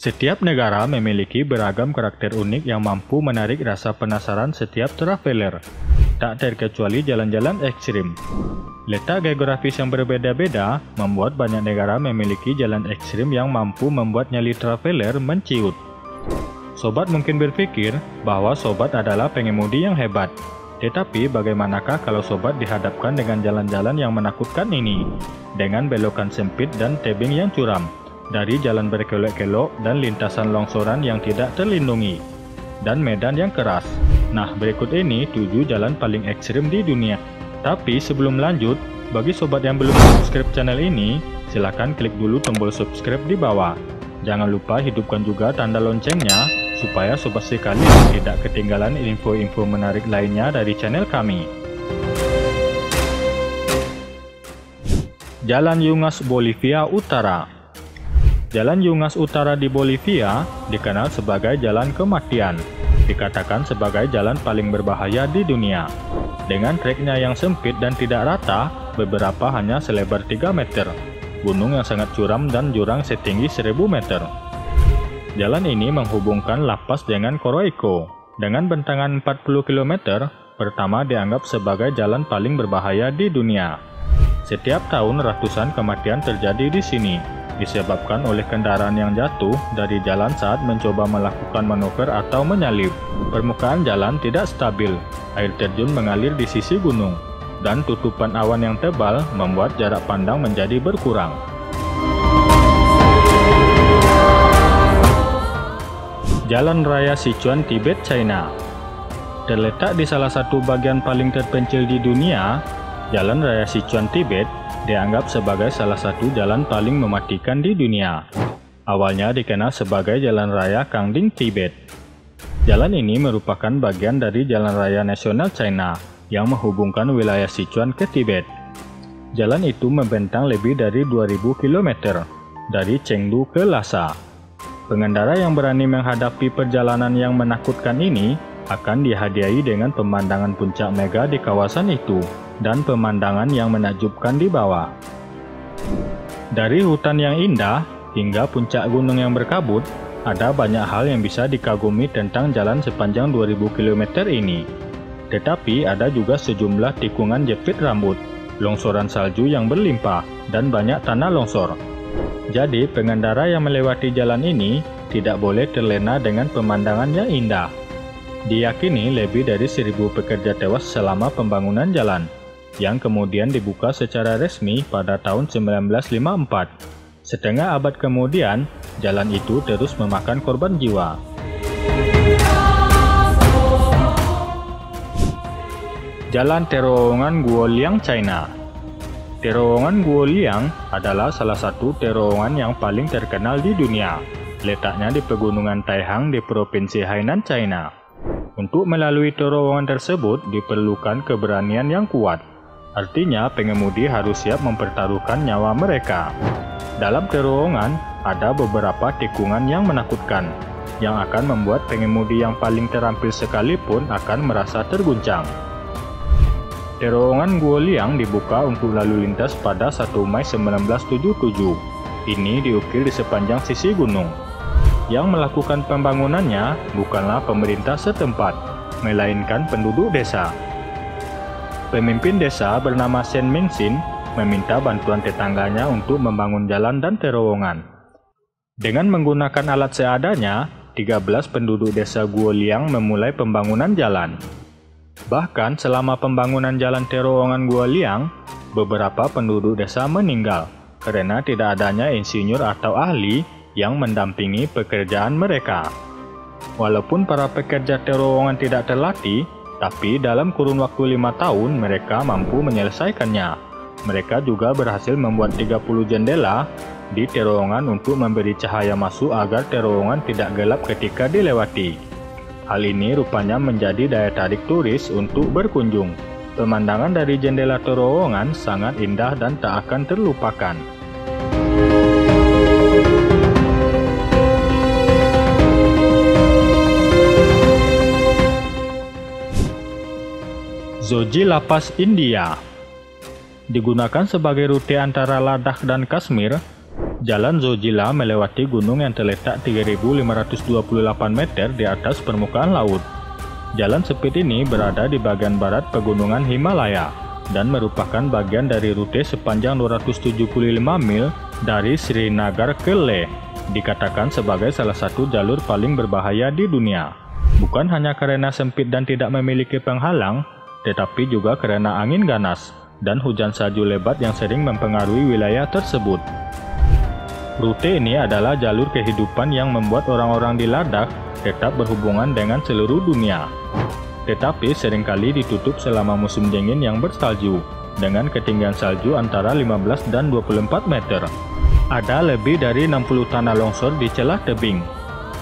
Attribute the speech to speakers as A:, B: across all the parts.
A: Setiap negara memiliki beragam karakter unik yang mampu menarik rasa penasaran setiap traveler, tak terkecuali jalan-jalan ekstrim. Letak geografis yang berbeda-beda membuat banyak negara memiliki jalan ekstrim yang mampu membuat nyali traveler menciut. Sobat mungkin berpikir bahwa sobat adalah pengemudi yang hebat. Tetapi bagaimanakah kalau sobat dihadapkan dengan jalan-jalan yang menakutkan ini? Dengan belokan sempit dan tebing yang curam, dari jalan berkelok-kelok dan lintasan longsoran yang tidak terlindungi, dan medan yang keras. Nah, berikut ini 7 jalan paling ekstrim di dunia. Tapi sebelum lanjut, bagi sobat yang belum subscribe channel ini, silakan klik dulu tombol subscribe di bawah. Jangan lupa hidupkan juga tanda loncengnya, supaya sobat sekalian tidak ketinggalan info-info menarik lainnya dari channel kami. Jalan Yungas Bolivia Utara. Jalan Yungas Utara di Bolivia dikenal sebagai jalan kematian, dikatakan sebagai jalan paling berbahaya di dunia. Dengan treknya yang sempit dan tidak rata, beberapa hanya selebar 3 meter, gunung yang sangat curam dan jurang setinggi 1000 meter. Jalan ini menghubungkan La Paz dengan Coroico. Dengan bentangan 40 km, pertama dianggap sebagai jalan paling berbahaya di dunia. Setiap tahun ratusan kematian terjadi di sini, disebabkan oleh kendaraan yang jatuh dari jalan saat mencoba melakukan manuver atau menyalip. Permukaan jalan tidak stabil, air terjun mengalir di sisi gunung, dan tutupan awan yang tebal membuat jarak pandang menjadi berkurang. Jalan Raya Sichuan Tibet, China. Terletak di salah satu bagian paling terpencil di dunia, Jalan Raya Sichuan Tibet dianggap sebagai salah satu jalan paling mematikan di dunia. Awalnya dikenal sebagai Jalan Raya Kangding Tibet. Jalan ini merupakan bagian dari Jalan Raya Nasional China yang menghubungkan wilayah Sichuan ke Tibet. Jalan itu membentang lebih dari 2000 km dari Chengdu ke Lhasa. Pengendara yang berani menghadapi perjalanan yang menakutkan ini akan dihadiahi dengan pemandangan puncak mega di kawasan itu dan pemandangan yang menakjubkan di bawah. Dari hutan yang indah hingga puncak gunung yang berkabut, ada banyak hal yang bisa dikagumi tentang jalan sepanjang 2000 km ini. Tetapi ada juga sejumlah tikungan jepit rambut, longsoran salju yang berlimpah, dan banyak tanah longsor. Jadi, pengendara yang melewati jalan ini tidak boleh terlena dengan pemandangan yang indah. Diyakini lebih dari 1000 pekerja tewas selama pembangunan jalan, yang kemudian dibuka secara resmi pada tahun 1954. Setengah abad kemudian, jalan itu terus memakan korban jiwa. Jalan Terowongan Guoliang, China. Terowongan Guoliang adalah salah satu terowongan yang paling terkenal di dunia. Letaknya di pegunungan Taihang di Provinsi Hainan, China. Untuk melalui terowongan tersebut diperlukan keberanian yang kuat. Artinya pengemudi harus siap mempertaruhkan nyawa mereka. Dalam terowongan ada beberapa tikungan yang menakutkan, yang akan membuat pengemudi yang paling terampil sekalipun akan merasa terguncang. Terowongan Guoliang dibuka untuk lalu lintas pada 1 Mei 1977. Ini diukir di sepanjang sisi gunung. Yang melakukan pembangunannya bukanlah pemerintah setempat, melainkan penduduk desa. Pemimpin desa bernama Shen Mingxin meminta bantuan tetangganya untuk membangun jalan dan terowongan. Dengan menggunakan alat seadanya, 13 penduduk desa Guoliang memulai pembangunan jalan. Bahkan selama pembangunan jalan terowongan Guoliang, beberapa penduduk desa meninggal karena tidak adanya insinyur atau ahli yang mendampingi pekerjaan mereka. Walaupun para pekerja terowongan tidak terlatih, tapi dalam kurun waktu 5 tahun mereka mampu menyelesaikannya. Mereka juga berhasil membuat 30 jendela di terowongan untuk memberi cahaya masuk agar terowongan tidak gelap ketika dilewati. Hal ini rupanya menjadi daya tarik turis untuk berkunjung. Pemandangan dari jendela terowongan sangat indah dan tak akan terlupakan. Zoji La Paz, India. Digunakan sebagai rute antara Ladakh dan Kashmir, Jalan Zojila melewati gunung yang terletak 3.528 meter di atas permukaan laut. Jalan sempit ini berada di bagian barat pegunungan Himalaya dan merupakan bagian dari rute sepanjang 275 mil dari Srinagar ke Leh. Dikatakan sebagai salah satu jalur paling berbahaya di dunia. Bukan hanya karena sempit dan tidak memiliki penghalang, tetapi juga karena angin ganas dan hujan salju lebat yang sering mempengaruhi wilayah tersebut. Rute ini adalah jalur kehidupan yang membuat orang-orang di Ladakh tetap berhubungan dengan seluruh dunia. Tetapi seringkali ditutup selama musim dingin yang bersalju, dengan ketinggian salju antara 15 dan 24 meter. Ada lebih dari 60 tanah longsor di celah tebing.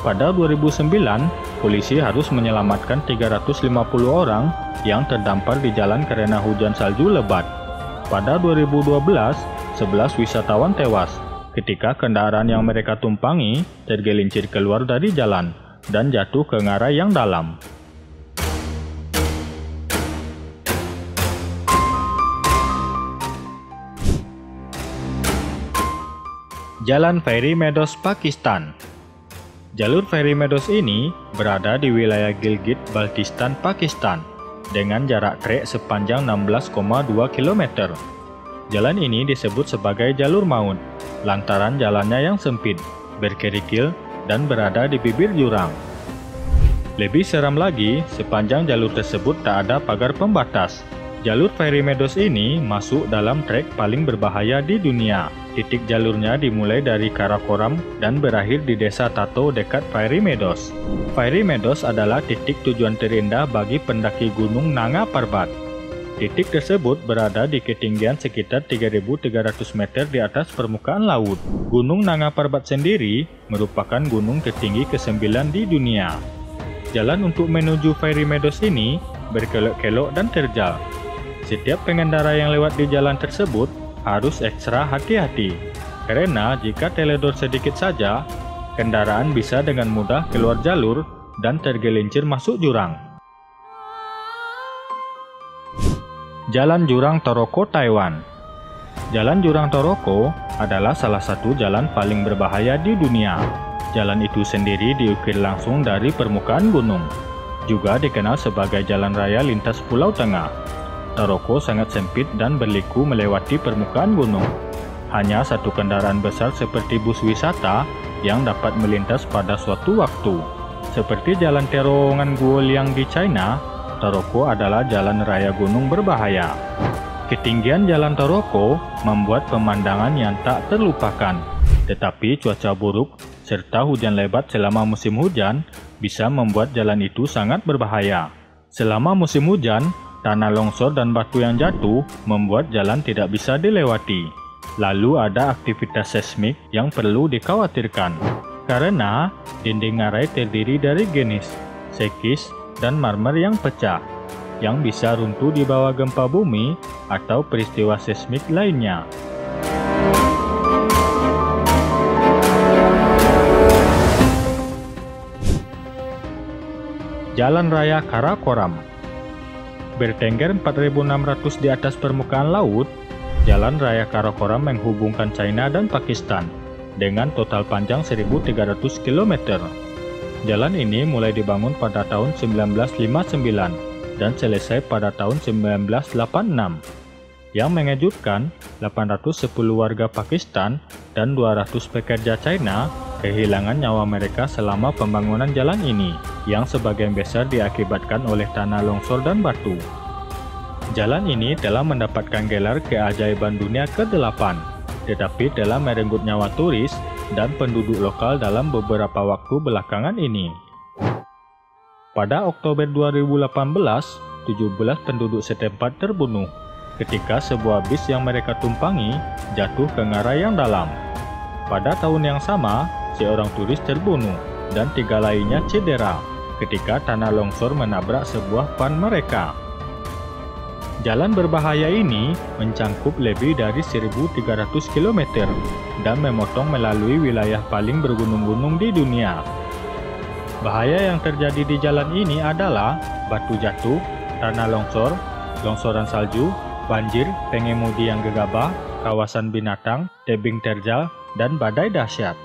A: Pada 2009, polisi harus menyelamatkan 350 orang yang terdampar di jalan karena hujan salju lebat. Pada 2012, 11 wisatawan tewas ketika kendaraan yang mereka tumpangi tergelincir keluar dari jalan dan jatuh ke ngarai yang dalam. Jalan Fairy Meadows, Pakistan. Jalur Fairy Meadows ini berada di wilayah Gilgit-Baltistan, Pakistan, dengan jarak trek sepanjang 16,2 km. Jalan ini disebut sebagai jalur maut, lantaran jalannya yang sempit, berkerikil, dan berada di bibir jurang. Lebih seram lagi, sepanjang jalur tersebut tak ada pagar pembatas. Jalur Fairy Meadows ini masuk dalam trek paling berbahaya di dunia. Titik jalurnya dimulai dari Karakoram dan berakhir di desa Tato dekat Fairy Meadows. Fairy Meadows adalah titik tujuan terindah bagi pendaki gunung Nanga Parbat. Titik tersebut berada di ketinggian sekitar 3.300 meter di atas permukaan laut. Gunung Nanga Parbat sendiri merupakan gunung tertinggi ke-9 di dunia. Jalan untuk menuju Fairy Meadows ini berkelok-kelok dan terjal. Setiap pengendara yang lewat di jalan tersebut harus ekstra hati-hati, karena jika teledor sedikit saja, kendaraan bisa dengan mudah keluar jalur dan tergelincir masuk jurang. Jalan Jurang Taroko, Taiwan. Jalan Jurang Taroko adalah salah satu jalan paling berbahaya di dunia. Jalan itu sendiri diukir langsung dari permukaan gunung. Juga dikenal sebagai jalan raya lintas Pulau Tengah. Taroko sangat sempit dan berliku melewati permukaan gunung. Hanya satu kendaraan besar seperti bus wisata yang dapat melintas pada suatu waktu. Seperti jalan terowongan Guoliang di China, Taroko adalah jalan raya gunung berbahaya. Ketinggian jalan Taroko membuat pemandangan yang tak terlupakan. Tetapi cuaca buruk serta hujan lebat selama musim hujan bisa membuat jalan itu sangat berbahaya. Selama musim hujan, tanah longsor dan batu yang jatuh membuat jalan tidak bisa dilewati. Lalu ada aktivitas seismik yang perlu dikhawatirkan. Karena dinding ngarai terdiri dari gneis, sekis, dan marmer yang pecah, yang bisa runtuh di bawah gempa bumi atau peristiwa seismik lainnya. Jalan Raya Karakoram. Bertengger 4.600 di atas permukaan laut, Jalan Raya Karakoram menghubungkan China dan Pakistan dengan total panjang 1.300 km. Jalan ini mulai dibangun pada tahun 1959 dan selesai pada tahun 1986. Yang mengejutkan, 810 warga Pakistan dan 200 pekerja China kehilangan nyawa mereka selama pembangunan jalan ini, yang sebagian besar diakibatkan oleh tanah longsor dan batu. Jalan ini telah mendapatkan gelar keajaiban dunia ke-8, tetapi telah merenggut nyawa turis dan penduduk lokal dalam beberapa waktu belakangan ini. Pada Oktober 2018, 17 penduduk setempat terbunuh ketika sebuah bis yang mereka tumpangi jatuh ke ngarai yang dalam. Pada tahun yang sama, seorang turis terbunuh dan 3 lainnya cedera ketika tanah longsor menabrak sebuah van mereka. Jalan berbahaya ini mencangkup lebih dari 1.300 km dan memotong melalui wilayah paling bergunung-gunung di dunia. Bahaya yang terjadi di jalan ini adalah batu jatuh, tanah longsor, longsoran salju, banjir, pengemudi yang gegabah, kawasan binatang, tebing terjal, dan badai dahsyat.